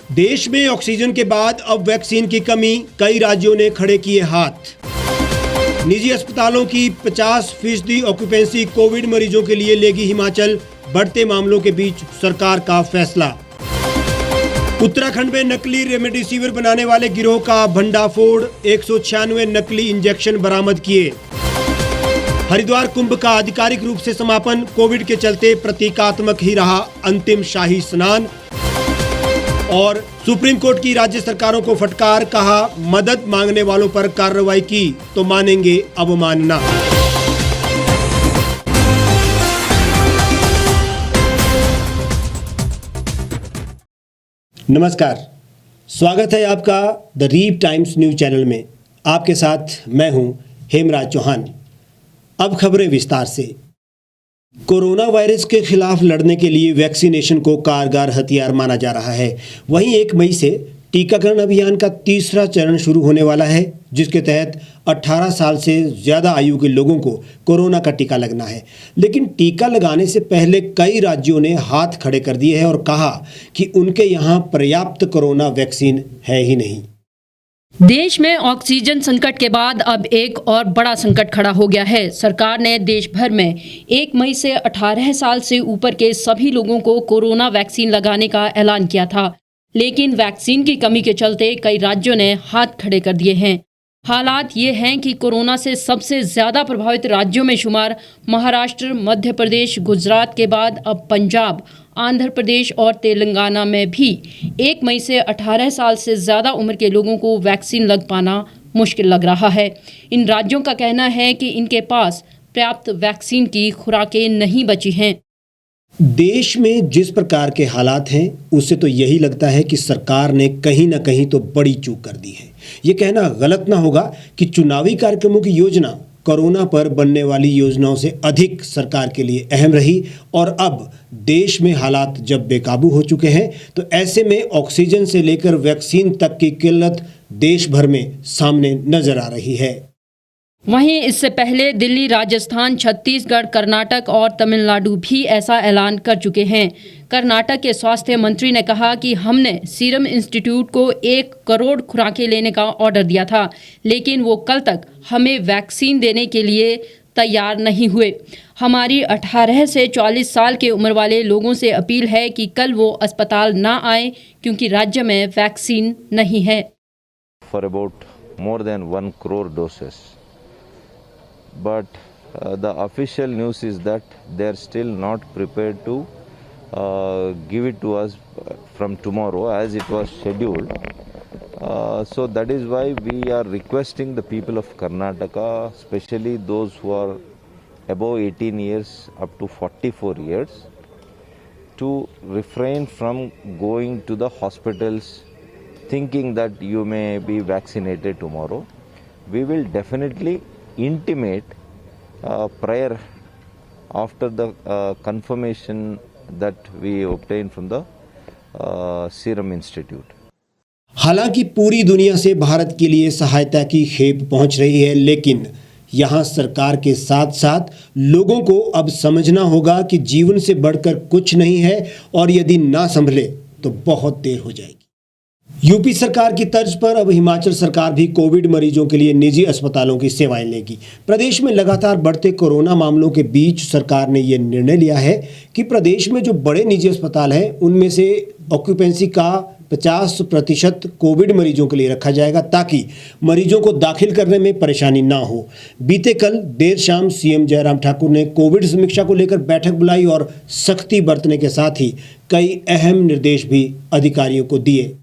देश में ऑक्सीजन के बाद अब वैक्सीन की कमी, कई राज्यों ने खड़े किए हाथ। निजी अस्पतालों की 50% ऑक्यूपेंसी कोविड मरीजों के लिए लेगी हिमाचल, बढ़ते मामलों के बीच सरकार का फैसला। उत्तराखंड में नकली रेमडेसिविर बनाने वाले गिरोह का भंडाफोड़, 196 नकली इंजेक्शन बरामद किए। हरिद्वार कुंभ का आधिकारिक रूप से समापन, कोविड के चलते प्रतीकात्मक ही रहा अंतिम शाही स्नान। और सुप्रीम कोर्ट की राज्य सरकारों को फटकार, कहा मदद मांगने वालों पर कार्रवाई की तो मानेंगे अवमानना। नमस्कार, स्वागत है आपका the Reap Times news channel में। आपके साथ मैं हूं हेमराज चौहान। अब खबरें विस्तार से। कोरोना वायरस के खिलाफ लड़ने के लिए वैक्सीनेशन को कारगर हथियार माना जा रहा है। वहीं 1 मई से टीकाकरण अभियान का तीसरा चरण शुरू होने वाला है, जिसके तहत 18 साल से ज़्यादा आयु के लोगों को कोरोना का टीका लगना है। लेकिन टीका लगाने से पहले कई राज्यों ने हाथ खड़े कर दिए हैं और कहा कि उनके यहाँ पर्याप्त कोरोना वैक्सीन है ही नहीं। देश में ऑक्सीजन संकट के बाद अब एक और बड़ा संकट खड़ा हो गया है। सरकार ने देश भर में 1 मई से 18 साल से ऊपर के सभी लोगों को कोरोना वैक्सीन लगाने का ऐलान किया था, लेकिन वैक्सीन की कमी के चलते कई राज्यों ने हाथ खड़े कर दिए हैं। हालात ये हैं कि कोरोना से सबसे ज़्यादा प्रभावित राज्यों में शुमार महाराष्ट्र, मध्य प्रदेश, गुजरात के बाद अब पंजाब, आंध्र प्रदेश और तेलंगाना में भी 1 मई से 18 साल से ज़्यादा उम्र के लोगों को वैक्सीन लग पाना मुश्किल लग रहा है। इन राज्यों का कहना है कि इनके पास पर्याप्त वैक्सीन की खुराकें नहीं बची हैं। देश में जिस प्रकार के हालात हैं, उससे तो यही लगता है कि सरकार ने कहीं ना कहीं तो बड़ी चूक कर दी है। ये कहना गलत ना होगा कि चुनावी कार्यक्रमों की योजना कोरोना पर बनने वाली योजनाओं से अधिक सरकार के लिए अहम रही, और अब देश में हालात जब बेकाबू हो चुके हैं तो ऐसे में ऑक्सीजन से लेकर वैक्सीन तक की किल्लत देश भर में सामने नजर आ रही है। वहीं इससे पहले दिल्ली, राजस्थान, छत्तीसगढ़, कर्नाटक और तमिलनाडु भी ऐसा ऐलान कर चुके हैं। कर्नाटक के स्वास्थ्य मंत्री ने कहा कि हमने सीरम इंस्टीट्यूट को 1 करोड़ खुराकें लेने का ऑर्डर दिया था, लेकिन वो कल तक हमें वैक्सीन देने के लिए तैयार नहीं हुए। हमारी 18 से 44 साल के उम्र वाले लोगों से अपील है कि कल वो अस्पताल ना आए, क्योंकि राज्य में वैक्सीन नहीं है। For about more than 1 crore doses. But the official news is that they are still not prepared to give it to us from tomorrow as it was scheduled. So that is why we are requesting the people of Karnataka, especially those who are above 18 years up to 44 years, to refrain from going to the hospitals thinking that you may be vaccinated tomorrow. We will definitely intimate prior after the confirmation that we obtain from the Serum Institute. हालांकि पूरी दुनिया से भारत के लिए सहायता की खेप पहुंच रही है, लेकिन यहां सरकार के साथ साथ लोगों को अब समझना होगा कि जीवन से बढ़कर कुछ नहीं है, और यदि ना संभले तो बहुत देर हो जाएगी। यूपी सरकार की तर्ज पर अब हिमाचल सरकार भी कोविड मरीजों के लिए निजी अस्पतालों की सेवाएं लेगी। प्रदेश में लगातार बढ़ते कोरोना मामलों के बीच सरकार ने यह निर्णय लिया है कि प्रदेश में जो बड़े निजी अस्पताल हैं, उनमें से ऑक्यूपेंसी का 50% कोविड मरीजों के लिए रखा जाएगा, ताकि मरीजों को दाखिल करने में परेशानी ना हो। बीते कल देर शाम सीएम जयराम ठाकुर ने कोविड समीक्षा को लेकर बैठक बुलाई और सख्ती बरतने के साथ ही कई अहम निर्देश भी अधिकारियों को दिए।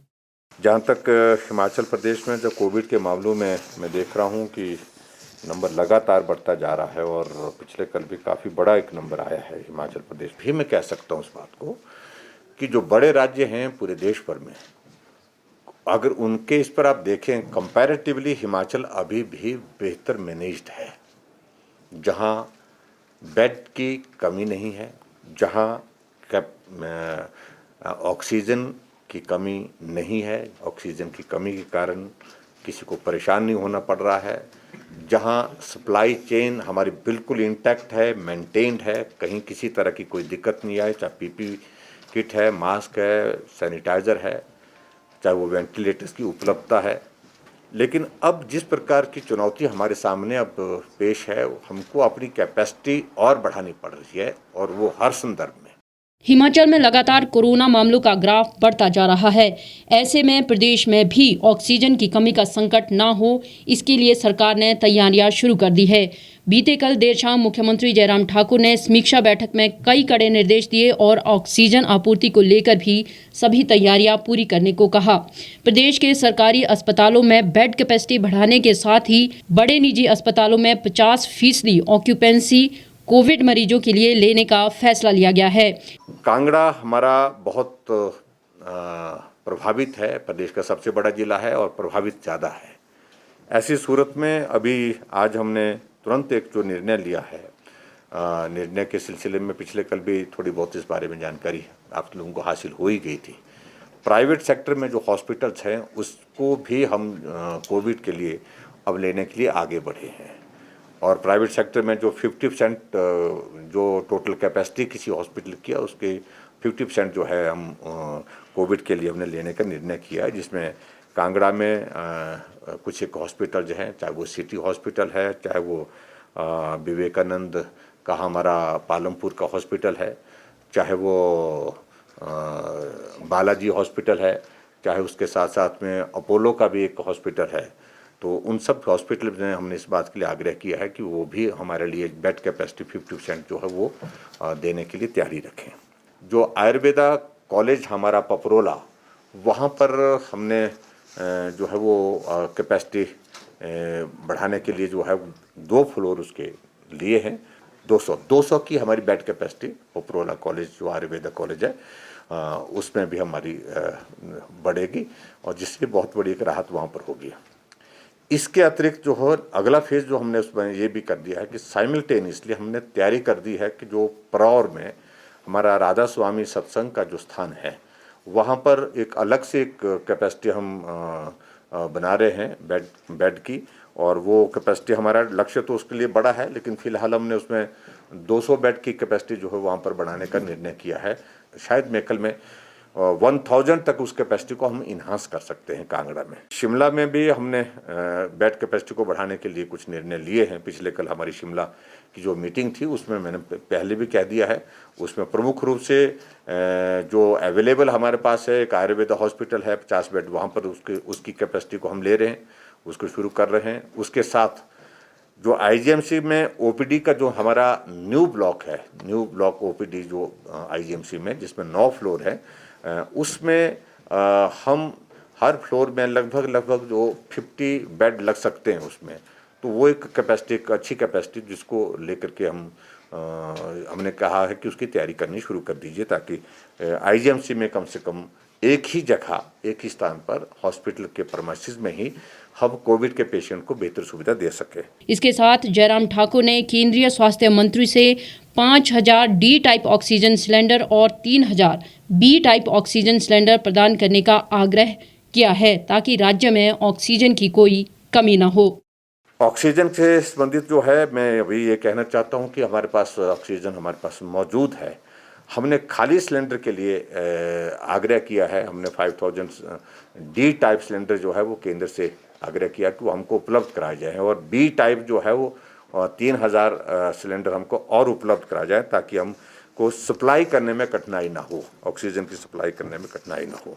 जहाँ तक हिमाचल प्रदेश में जो कोविड के मामलों में मैं देख रहा हूँ कि नंबर लगातार बढ़ता जा रहा है, और पिछले कल भी काफ़ी बड़ा एक नंबर आया है हिमाचल प्रदेश भी। मैं कह सकता हूँ इस बात को कि जो बड़े राज्य हैं पूरे देश भर में, अगर उनके इस पर आप देखें कंपैरेटिवली, हिमाचल अभी भी बेहतर मैनेज्ड है। जहाँ बेड की कमी नहीं है, जहाँ ऑक्सीजन की कमी नहीं है, ऑक्सीजन की कमी के कारण किसी को परेशान नहीं होना पड़ रहा है, जहां सप्लाई चेन हमारी बिल्कुल इंटैक्ट है, मेंटेन्ड है, कहीं किसी तरह की कोई दिक्कत नहीं आए, चाहे पीपी किट है, मास्क है, सैनिटाइज़र है, चाहे वो वेंटिलेटर्स की उपलब्धता है। लेकिन अब जिस प्रकार की चुनौती हमारे सामने अब पेश है, हमको अपनी कैपेसिटी और बढ़ानी पड़ रही है, और वो हर संदर्भ में। हिमाचल में लगातार कोरोना मामलों का ग्राफ बढ़ता जा रहा है। ऐसे में प्रदेश में भी ऑक्सीजन की कमी का संकट ना हो, इसके लिए सरकार ने तैयारियां शुरू कर दी है। बीते कल देर शाम मुख्यमंत्री जयराम ठाकुर ने समीक्षा बैठक में कई कड़े निर्देश दिए और ऑक्सीजन आपूर्ति को लेकर भी सभी तैयारियां पूरी करने को कहा। प्रदेश के सरकारी अस्पतालों में बेड कैपेसिटी बढ़ाने के साथ ही बड़े निजी अस्पतालों में 50% ऑक्यूपेंसी कोविड मरीजों के लिए लेने का फैसला लिया गया है। कांगड़ा हमारा बहुत प्रभावित है, प्रदेश का सबसे बड़ा जिला है और प्रभावित ज़्यादा है। ऐसी सूरत में अभी आज हमने तुरंत एक जो निर्णय लिया है, निर्णय के सिलसिले में पिछले कल भी थोड़ी बहुत इस बारे में जानकारी आप लोगों को हासिल हो ही गई थी। प्राइवेट सेक्टर में जो हॉस्पिटल्स हैं उसको भी हम कोविड के लिए अब लेने के लिए आगे बढ़े हैं, और प्राइवेट सेक्टर में जो 50% जो टोटल कैपेसिटी किसी हॉस्पिटल की है उसके 50% जो है हम कोविड के लिए हमने लेने का निर्णय किया है, जिसमें कांगड़ा में कुछ एक हॉस्पिटल जो हैं, चाहे वो सिटी हॉस्पिटल है, चाहे वो विवेकानंद का हमारा पालमपुर का हॉस्पिटल है, चाहे वो बालाजी हॉस्पिटल है, चाहे उसके साथ साथ में अपोलो का भी एक हॉस्पिटल है, तो उन सब हॉस्पिटल में हमने इस बात के लिए आग्रह किया है कि वो भी हमारे लिए बेड कैपेसिटी 50% जो है वो देने के लिए तैयारी रखें। जो आयुर्वेदा कॉलेज हमारा पपरोला, वहाँ पर हमने जो है वो कैपेसिटी बढ़ाने के लिए जो है 2 फ्लोर उसके लिए हैं। 200 की हमारी बेड कैपेसिटी पपरोला कॉलेज जो आयुर्वेदा कॉलेज है उसमें भी हमारी बढ़ेगी, और जिससे बहुत बड़ी एक राहत वहाँ पर होगी। इसके अतिरिक्त जो है अगला फेज़ जो हमने उसमें ये भी कर दिया है कि साइमल्टेनियसली हमने तैयारी कर दी है कि जो परौर में हमारा राधा स्वामी सत्संग का जो स्थान है, वहाँ पर एक अलग से एक कैपेसिटी हम बना रहे हैं बेड की, और वो कैपेसिटी हमारा लक्ष्य तो उसके लिए बड़ा है, लेकिन फ़िलहाल हमने उसमें 200 बेड की कैपेसिटी जो है वहाँ पर बढ़ाने का निर्णय किया है। शायद मेकल में 1000 तक उस कैपेसिटी को हम इन्हांस कर सकते हैं कांगड़ा में। शिमला में भी हमने बेड कैपेसिटी को बढ़ाने के लिए कुछ निर्णय लिए हैं। पिछले कल हमारी शिमला की जो मीटिंग थी उसमें मैंने पहले भी कह दिया है, उसमें प्रमुख रूप से जो अवेलेबल हमारे पास है, एक आयुर्वेदा हॉस्पिटल है 50 बेड, वहाँ पर उसकी कैपेसिटी को हम ले रहे हैं, उसको शुरू कर रहे हैं। उसके साथ जो आईजीएमसी में ओपीडी का जो हमारा न्यू ब्लॉक ओपीडी जो आईजीएमसी में जिसमें 9 फ्लोर है, उसमें हम हर फ्लोर में लगभग जो 50 बेड लग सकते हैं उसमें, तो वो एक कैपेसिटी, एक अच्छी कैपेसिटी जिसको लेकर के हमने कहा है कि उसकी तैयारी करनी शुरू कर दीजिए, ताकि आईजीएमसी में कम से कम एक ही जगह, एक ही स्थान पर हॉस्पिटल के प्रीमाइसेस में ही हम कोविड के पेशेंट को बेहतर सुविधा दे सके। इसके साथ जयराम ठाकुर ने केंद्रीय स्वास्थ्य मंत्री से 5000 डी टाइप ऑक्सीजन सिलेंडर और 3000 बी टाइप ऑक्सीजन सिलेंडर प्रदान करने का आग्रह किया है, ताकि राज्य में ऑक्सीजन की कोई कमी न हो। ऑक्सीजन से संबंधित जो है, मैं अभी ये कहना चाहता हूँ कि हमारे पास ऑक्सीजन हमारे पास मौजूद है। हमने खाली सिलेंडर के लिए आग्रह किया है, हमने 5000 डी टाइप सिलेंडर जो है वो केंद्र से आग्रह किया कि वो हमको उपलब्ध कराए जाए, और बी टाइप जो है वो 3000 सिलेंडर हमको और उपलब्ध करा जाए, ताकि हमको सप्लाई करने में कठिनाई ना हो, ऑक्सीजन की सप्लाई करने में कठिनाई ना हो।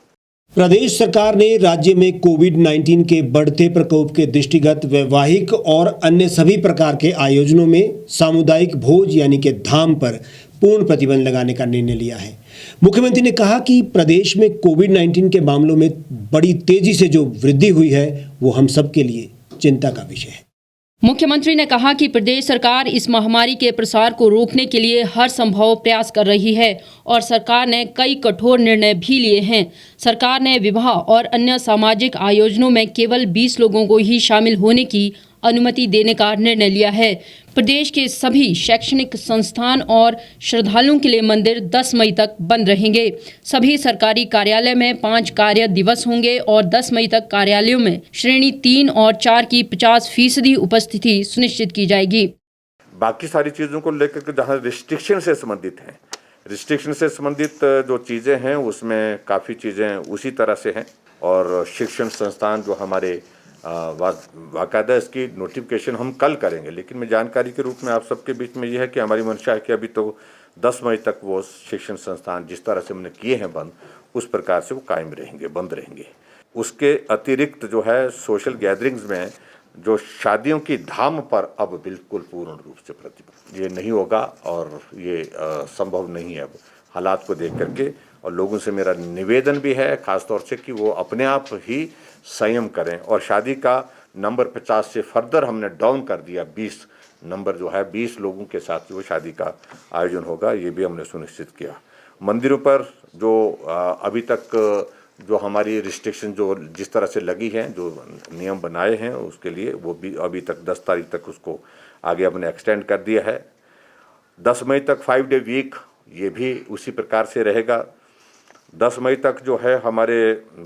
प्रदेश सरकार ने राज्य में कोविड-19 के बढ़ते प्रकोप के दृष्टिगत वैवाहिक और अन्य सभी प्रकार के आयोजनों में सामुदायिक भोज यानी कि धाम पर पूर्ण प्रतिबंध लगाने का निर्णय लिया है। मुख्यमंत्री ने कहा कि प्रदेश में कोविड-19 के मामलों में बड़ी तेजी से जो वृद्धि हुई है वो हम सबके लिए चिंता का विषय है। मुख्यमंत्री ने कहा कि प्रदेश सरकार इस महामारी के प्रसार को रोकने के लिए हर संभव प्रयास कर रही है और सरकार ने कई कठोर निर्णय भी लिए हैं। सरकार ने विवाह और अन्य सामाजिक आयोजनों में केवल 20 लोगों को ही शामिल होने की अनुमति देने का निर्णय लिया है। प्रदेश के सभी शैक्षणिक संस्थान और श्रद्धालुओं के लिए मंदिर 10 मई तक बंद रहेंगे। सभी सरकारी कार्यालय में 5 कार्य दिवस होंगे और 10 मई तक कार्यालयों में श्रेणी 3 और 4 की 50% उपस्थिति सुनिश्चित की जाएगी। बाकी सारी चीज़ों को लेकर के जहाँ रिस्ट्रिक्शन से संबंधित हैं, रिस्ट्रिक्शन से संबंधित जो चीज़ें हैं उसमें काफ़ी चीज़ें उसी तरह से हैं और शिक्षण संस्थान जो हमारे बाकायदा इसकी नोटिफिकेशन हम कल करेंगे, लेकिन मैं जानकारी के रूप में आप सबके बीच में ये है कि हमारी मंशा है कि अभी तो 10 मई तक वो शिक्षण संस्थान जिस तरह से हमने किए हैं बंद, उस प्रकार से वो कायम रहेंगे, बंद रहेंगे। उसके अतिरिक्त जो है सोशल गैदरिंग्स में जो शादियों की धाम पर अब बिल्कुल पूर्ण रूप से प्रतिबंध, ये नहीं होगा और ये संभव नहीं है अब हालात को देख करके। और लोगों से मेरा निवेदन भी है खास तौर से कि वो अपने आप ही संयम करें और शादी का नंबर 50 से फर्दर हमने डाउन कर दिया, 20 नंबर जो है 20 लोगों के साथ वो शादी का आयोजन होगा, ये भी हमने सुनिश्चित किया। मंदिरों पर जो अभी तक जो हमारी रिस्ट्रिक्शन जो जिस तरह से लगी हैं, जो नियम बनाए हैं उसके लिए वो भी अभी तक 10 तारीख तक उसको आगे हमने एक्सटेंड कर दिया है। 10 मई तक 5 डे वीक ये भी उसी प्रकार से रहेगा। 10 मई तक जो है हमारे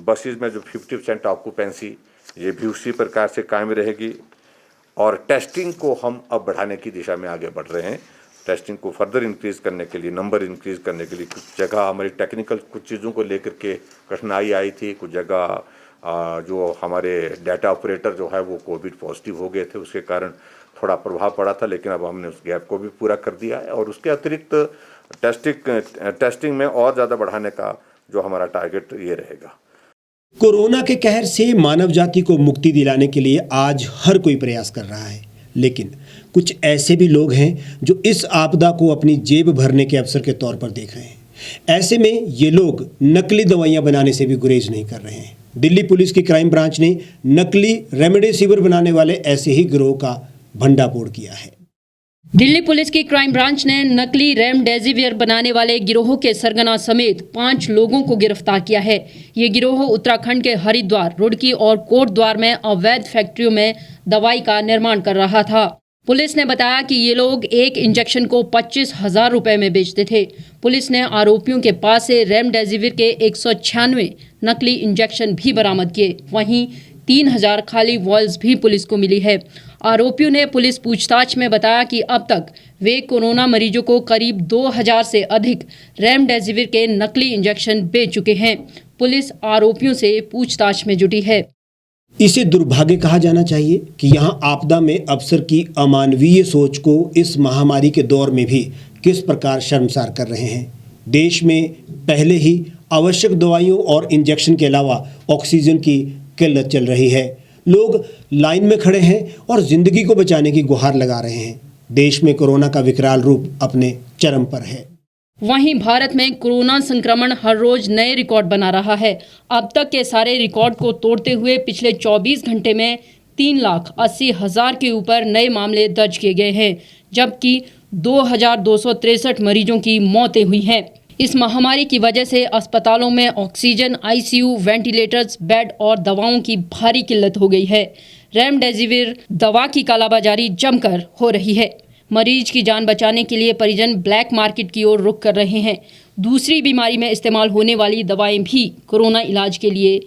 बसेस में जो 50% ऑक्यूपेंसी ये भी उसी प्रकार से कायम रहेगी। और टेस्टिंग को हम अब बढ़ाने की दिशा में आगे बढ़ रहे हैं। टेस्टिंग को फर्दर इंक्रीज़ करने के लिए, नंबर इंक्रीज़ करने के लिए कुछ जगह हमारी टेक्निकल कुछ चीज़ों को लेकर के कठिनाई आई थी, कुछ जगह जो हमारे डाटा ऑपरेटर जो है वो कोविड पॉजिटिव हो गए थे, उसके कारण थोड़ा प्रभाव पड़ा था, लेकिन अब हमने उस गैप को भी पूरा कर दिया है। और उसके अतिरिक्त टेस्टिंग में और ज़्यादा बढ़ाने का जो हमारा टारगेट ये रहेगा। कोरोना के कहर से मानव जाति को मुक्ति दिलाने के लिए आज हर कोई प्रयास कर रहा है, लेकिन कुछ ऐसे भी लोग हैं जो इस आपदा को अपनी जेब भरने के अवसर के तौर पर देख रहे हैं। ऐसे में ये लोग नकली दवाइयां बनाने से भी गुरेज नहीं कर रहे हैं। दिल्ली पुलिस की क्राइम ब्रांच ने नकली रेमडेसिविर बनाने वाले ऐसे ही गिरोह का भंडाफोड़ किया है। दिल्ली पुलिस की क्राइम ब्रांच ने नकली रेमडेसिविर बनाने वाले गिरोह के सरगना समेत 5 लोगों को गिरफ्तार किया है। ये गिरोह उत्तराखंड के हरिद्वार, रुड़की और कोटद्वार में अवैध फैक्ट्रियों में दवाई का निर्माण कर रहा था। पुलिस ने बताया कि ये लोग एक इंजेक्शन को 25,000 रुपए में बेचते थे। पुलिस ने आरोपियों के पास से रेमडेसिविर के 196 नकली इंजेक्शन भी बरामद किए। वहीं 3,000 खाली वॉल्स भी पुलिस को मिली है। आरोपियों ने पुलिस पूछताछ में बताया कि अब तक वे कोरोना मरीजों को करीब 2,000 से अधिक रेमडेसिविर के नकली इंजेक्शन बेच चुके हैं। पुलिस आरोपियों से पूछताछ में जुटी है। इसे दुर्भाग्य कहा जाना चाहिए कि यहाँ आपदा में अफसर की अमानवीय सोच को इस महामारी के दौर में भी किस प्रकार शर्मसार कर रहे हैं। देश में पहले ही आवश्यक दवाइयों और इंजेक्शन के अलावा ऑक्सीजन की किल्लत चल रही है। लोग लाइन में खड़े हैं और जिंदगी को बचाने की गुहार लगा रहे हैं। देश में कोरोना का विकराल रूप अपने चरम पर है। वहीं भारत में कोरोना संक्रमण हर रोज नए रिकॉर्ड बना रहा है। अब तक के सारे रिकॉर्ड को तोड़ते हुए पिछले 24 घंटे में 3,80,000 के ऊपर नए मामले दर्ज किए गए हैं, जबकि 2,263 मरीजों की मौतें हुई हैं। इस महामारी की वजह से अस्पतालों में ऑक्सीजन, आईसीयू, वेंटिलेटर्स, बेड और दवाओं की भारी किल्लत हो गई है। रेमडेसिविर दवा की कालाबाजारी जमकर हो रही है। मरीज की जान बचाने के लिए परिजन ब्लैक मार्केट की ओर रुख कर रहे हैं। दूसरी बीमारी में इस्तेमाल होने वाली दवाएं भी कोरोना इलाज के लिए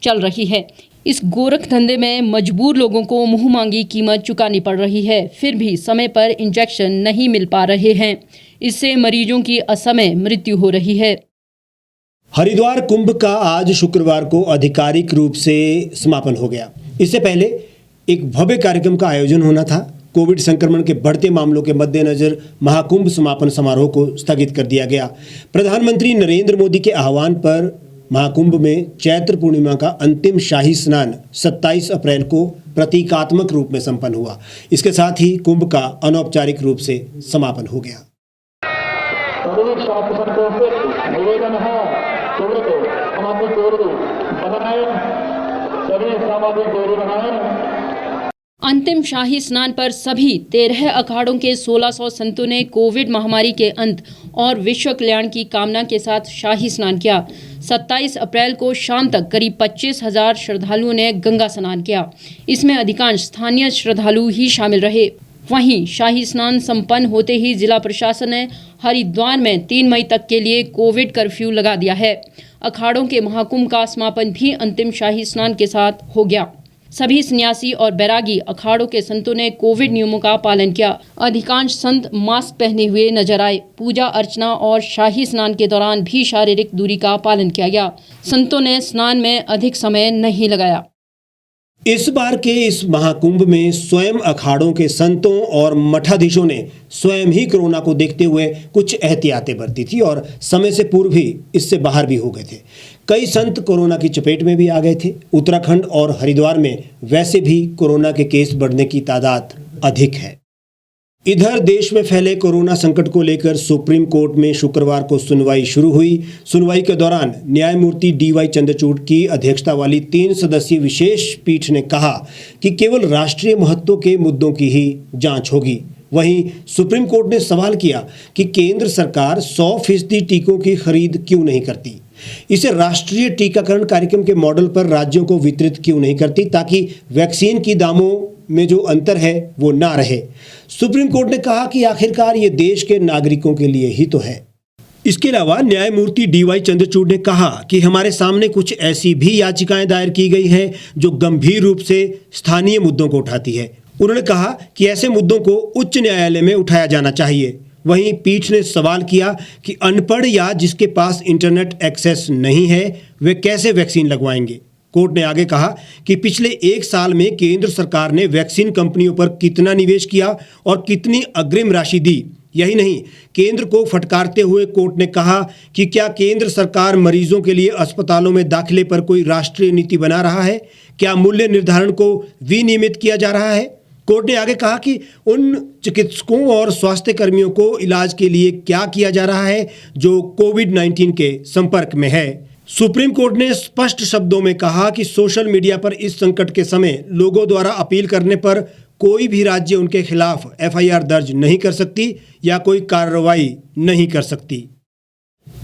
चल रही है। इस गोरख धंधे में मजबूर लोगों को मुंह मांगी कीमत चुकानी पड़ रही है, फिर भी समय पर इंजेक्शन नहीं मिल पा रहे हैं। इससे मरीजों की असमय मृत्यु हो रही है। हरिद्वार कुंभ का आज शुक्रवार को आधिकारिक रूप से समापन हो गया। इससे पहले एक भव्य कार्यक्रम का आयोजन होना था। कोविड संक्रमण के बढ़ते मामलों के मद्देनजर महाकुंभ समापन समारोह को स्थगित कर दिया गया। प्रधानमंत्री नरेंद्र मोदी के आह्वान पर महाकुंभ में चैत्र पूर्णिमा का अंतिम शाही स्नान 27 अप्रैल को प्रतीकात्मक रूप में संपन्न हुआ। इसके साथ ही कुंभ का अनौपचारिक रूप से समापन हो गया। निवेदन है सामाजिक दूरी बनाए, सभी सामाजिक दूरी बनाए। अंतिम शाही स्नान पर सभी 13 अखाड़ों के 1600 संतों ने कोविड महामारी के अंत और विश्व कल्याण की कामना के साथ शाही स्नान किया। 27 अप्रैल को शाम तक करीब 25,000 श्रद्धालुओं ने गंगा स्नान किया। इसमें अधिकांश स्थानीय श्रद्धालु ही शामिल रहे। वहीं शाही स्नान संपन्न होते ही जिला प्रशासन ने हरिद्वार में 3 मई तक के लिए कोविड कर्फ्यू लगा दिया है। अखाड़ों के महाकुंभ का समापन भी अंतिम शाही स्नान के साथ हो गया। सभी सन्यासी और बैरागी अखाड़ों के संतों ने कोविड नियमों का पालन किया। अधिकांश संत मास्क पहने हुए नजर आए। पूजा अर्चना और शाही स्नान के दौरान भी शारीरिक दूरी का पालन किया गया। संतों ने स्नान में अधिक समय नहीं लगाया। इस बार के इस महाकुंभ में स्वयं अखाड़ों के संतों और मठाधीशों ने स्वयं ही कोरोना को देखते हुए कुछ एहतियातें बरती थी और समय से पूर्व ही इससे बाहर भी हो गए थे। कई संत कोरोना की चपेट में भी आ गए थे। उत्तराखंड और हरिद्वार में वैसे भी कोरोना के केस बढ़ने की तादाद अधिक है। इधर देश में फैले कोरोना संकट को लेकर सुप्रीम कोर्ट में शुक्रवार को सुनवाई शुरू हुई। सुनवाई के दौरान न्यायमूर्ति DY चंद्रचूड़ की अध्यक्षता वाली 3 सदस्यीय विशेष पीठ ने कहा कि केवल राष्ट्रीय महत्व के मुद्दों की ही जांच होगी। वहीं सुप्रीम कोर्ट ने सवाल किया कि केंद्र सरकार 100% टीकों की खरीद क्यों नहीं करती, इसे राष्ट्रीय टीकाकरण कार्यक्रम के मॉडल पर राज्यों को वितरित क्यों नहीं करती ताकि वैक्सीन की दामों में जो अंतर है वो ना रहे। सुप्रीम कोर्ट ने कहा कि आखिरकार ये देश के नागरिकों के लिए ही तो है। इसके अलावा न्यायमूर्ति DY चंद्रचूड़ ने कहा कि हमारे सामने कुछ ऐसी भी याचिकाएं दायर की गई हैं जो गंभीर रूप से स्थानीय मुद्दों को उठाती है। उन्होंने कहा कि ऐसे मुद्दों को उच्च न्यायालय में उठाया जाना चाहिए। वहीं पीठ ने सवाल किया कि अनपढ़ या जिसके पास इंटरनेट एक्सेस नहीं है वे कैसे वैक्सीन लगवाएंगे। कोर्ट ने आगे कहा कि पिछले 1 साल में केंद्र सरकार ने वैक्सीन कंपनियों पर कितना निवेश किया और कितनी अग्रिम राशि दी। यही नहीं, केंद्र को फटकारते हुए कोर्ट ने कहा कि क्या केंद्र सरकार मरीजों के लिए अस्पतालों में दाखिले पर कोई राष्ट्रीय नीति बना रहा है? क्या मूल्य निर्धारण को विनियमित किया जा रहा है? कोर्ट ने आगे कहा कि उन चिकित्सकों और स्वास्थ्य कर्मियों को इलाज के लिए क्या किया जा रहा है जो कोविड-19 के संपर्क में है। सुप्रीम कोर्ट ने स्पष्ट शब्दों में कहा कि सोशल मीडिया पर इस संकट के समय लोगों द्वारा अपील करने पर कोई भी राज्य उनके खिलाफ FIR दर्ज नहीं कर सकती या कोई कार्रवाई नहीं कर सकती।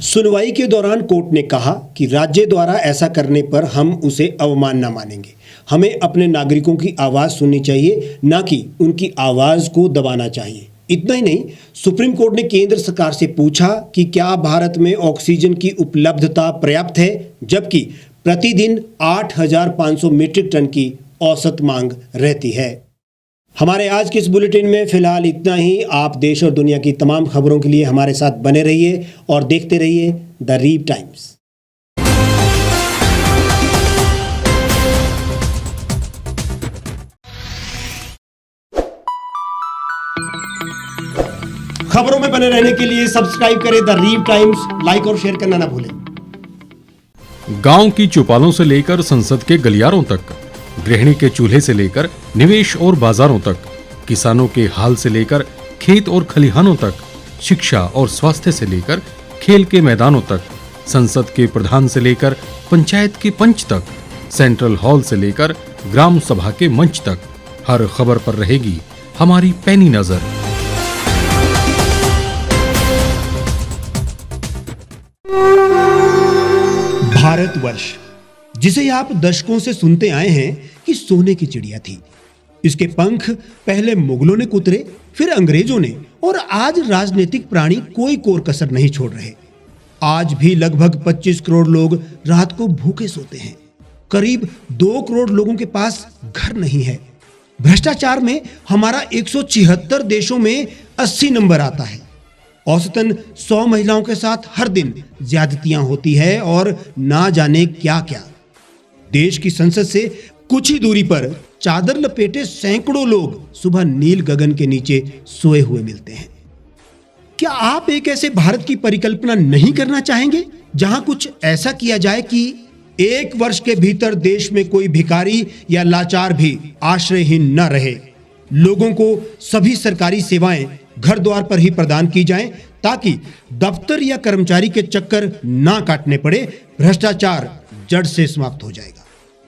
सुनवाई के दौरान कोर्ट ने कहा कि राज्य द्वारा ऐसा करने पर हम उसे अवमानना मानेंगे। हमें अपने नागरिकों की आवाज़ सुननी चाहिए, ना कि उनकी आवाज़ को दबाना चाहिए। इतना ही नहीं, सुप्रीम कोर्ट ने केंद्र सरकार से पूछा कि क्या भारत में ऑक्सीजन की उपलब्धता पर्याप्त है, जबकि प्रतिदिन 8,500 मीट्रिक टन की औसत मांग रहती है। हमारे आज के इस बुलेटिन में फिलहाल इतना ही। आप देश और दुनिया की तमाम खबरों के लिए हमारे साथ बने रहिए और देखते रहिए द रीप टाइम्स। खबरों में बने रहने के लिए सब्सक्राइब करें द रीप टाइम्स, लाइक और शेयर करना ना भूलें। गांव की चौपालों से लेकर संसद के गलियारों तक, गृहिणी के चूल्हे से लेकर निवेश और बाजारों तक, किसानों के हाल से लेकर खेत और खलिहानों तक, शिक्षा और स्वास्थ्य से लेकर खेल के मैदानों तक, संसद के प्रधान से लेकर पंचायत के पंच तक, सेंट्रल हॉल से लेकर ग्राम सभा के मंच तक, हर खबर पर रहेगी हमारी पैनी नजर। भारतवर्ष, जिसे आप दशकों से सुनते आए हैं कि सोने की चिड़िया थी। इसके पंख पहले मुगलों ने कुतरे, फिर अंग्रेजों ने, और आज राजनीतिक प्राणी कोई कोर कसर नहीं छोड़ रहे। आज भी लगभग 25 करोड़ लोग रात को भूखे सोते हैं। करीब 2 करोड़ लोगों के पास घर नहीं है। भ्रष्टाचार में हमारा 176 देशों में 80 नंबर आता है। औसतन 100 महिलाओं के साथ हर दिन ज्यादतियां होती है और ना जाने क्या क्या। देश की संसद से कुछ ही दूरी पर चादर लपेटे सैकड़ों लोग सुबह नील गगन के नीचे सोए हुए मिलते हैं। क्या आप एक ऐसे भारत की परिकल्पना नहीं करना चाहेंगे जहां कुछ ऐसा किया जाए कि 1 वर्ष के भीतर देश में कोई भिखारी या लाचार भी आश्रयहीन न रहे? लोगों को सभी सरकारी सेवाएं घर द्वार पर ही प्रदान की जाएं ताकि दफ्तर या कर्मचारी के चक्कर ना काटने पड़े। भ्रष्टाचार जड़ से समाप्त हो जाएगा।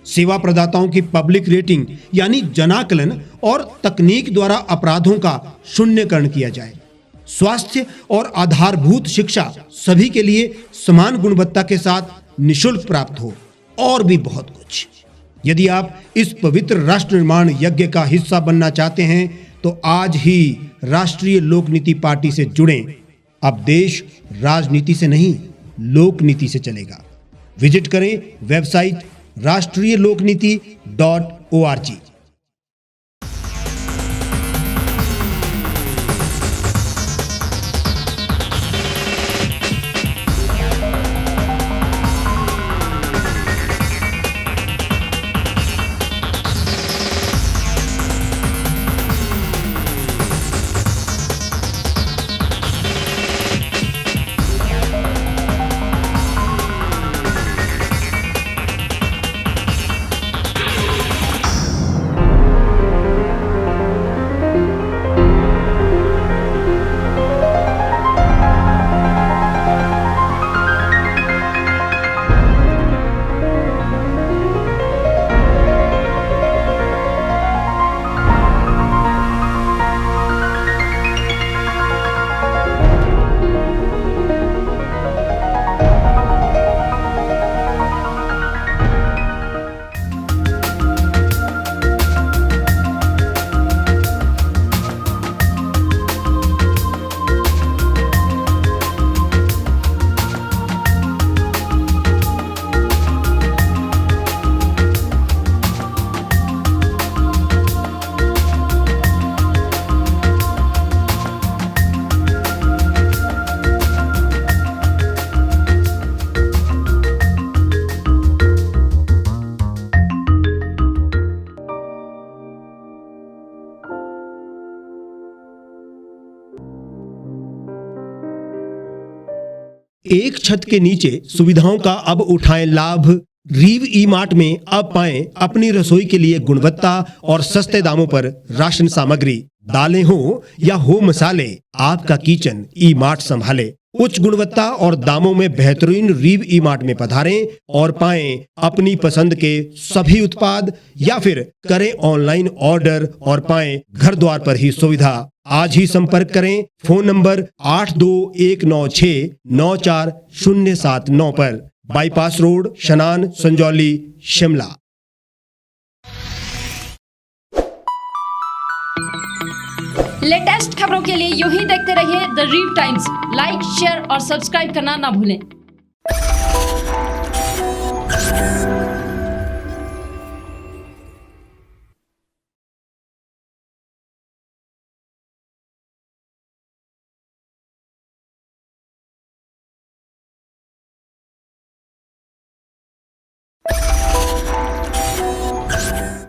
सेवा प्रदाताओं की पब्लिक रेटिंग यानी जनाकलन और तकनीक द्वारा अपराधों का शून्यकरण किया जाए। स्वास्थ्य और आधारभूत शिक्षा सभी के लिए समान गुणवत्ता के साथ निःशुल्क प्राप्त हो, और भी बहुत कुछ। यदि आप इस पवित्र राष्ट्र निर्माण यज्ञ का हिस्सा बनना चाहते हैं तो आज ही राष्ट्रीय लोक नीति पार्टी से जुड़ें। अब देश राजनीति से नहीं, लोक नीति से चलेगा। विजिट करें वेबसाइट राष्ट्रीय लोक नीति एक छत के नीचे सुविधाओं का अब उठाएं लाभ। रीव ई मार्ट में अब पाएं अपनी रसोई के लिए गुणवत्ता और सस्ते दामों पर राशन सामग्री। दालें हो या हो मसाले, आपका किचन ई मार्ट संभाले। उच्च गुणवत्ता और दामों में बेहतरीन रीव ई मार्ट में पधारें और पाएं अपनी पसंद के सभी उत्पाद, या फिर करें ऑनलाइन ऑर्डर और पाएं घर द्वार पर ही सुविधा। आज ही संपर्क करें फोन नंबर 8219694079 पर, बाईपास रोड, शनान, संजौली, शिमला। लेटेस्ट खबरों के लिए यूं ही देखते रहिए द रीव टाइम्स। लाइक, शेयर और सब्सक्राइब करना ना भूलें।